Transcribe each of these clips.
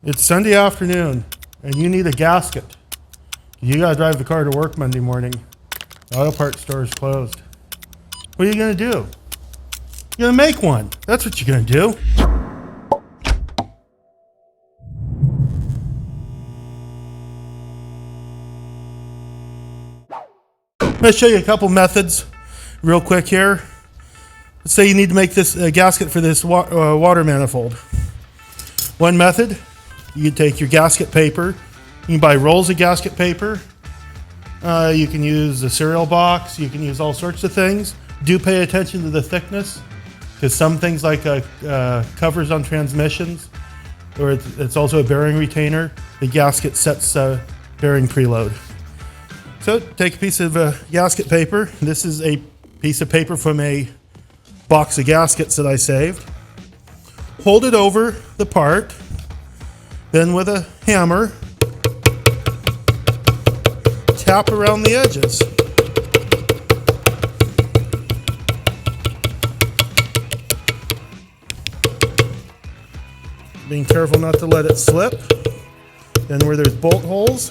It's Sunday afternoon, and you need a gasket. You gotta drive the car to work Monday morning. The auto parts store is closed. What are you gonna do? You're gonna make one. That's what you're gonna do. I'm gonna show you a couple methods real quick here. Let's say you need to make this gasket for this water manifold. One method, you take your gasket paper. You can buy rolls of gasket paper. You can use a cereal box. You can use all sorts of things. Do pay attention to the thickness, because some things like covers on transmissions, or it's also a bearing retainer. The gasket sets bearing preload. So take a piece of gasket paper. This is a piece of paper from a box of gaskets that I saved. Hold it over the part. Then with a hammer, tap around the edges. Being careful not to let it slip. Then where there's bolt holes,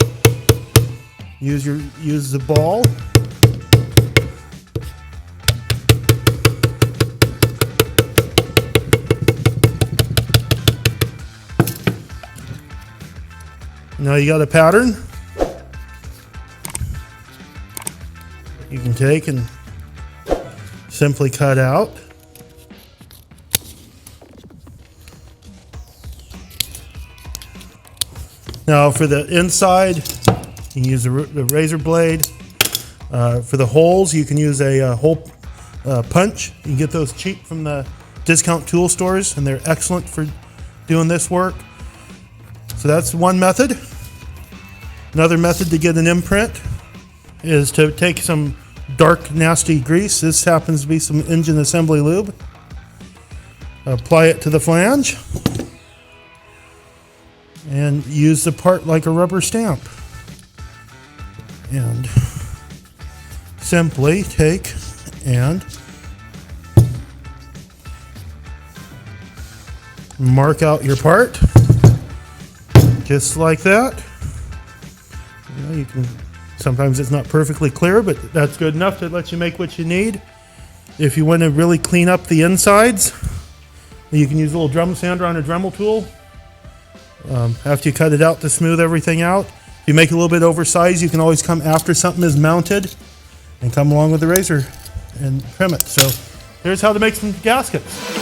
use the ball. Now you got a pattern you can take and simply cut out. Now for the inside, you can use the razor blade. For the holes, you can use a hole punch. You can get those cheap from the discount tool stores, and they're excellent for doing this work. So that's one method. Another method to get an imprint is to take some dark, nasty grease. This happens to be some engine assembly lube. Apply it to the flange and use the part like a rubber stamp. And simply take and mark out your part. Just like that. You can. Sometimes it's not perfectly clear, but that's good enough to let you make what you need. If you want to really clean up the insides, you can use a little drum sander on a Dremel tool. After you cut it out to smooth everything out. If you make it a little bit oversized, you can always come after something is mounted and come along with the razor and trim it. So here's how to make some gaskets.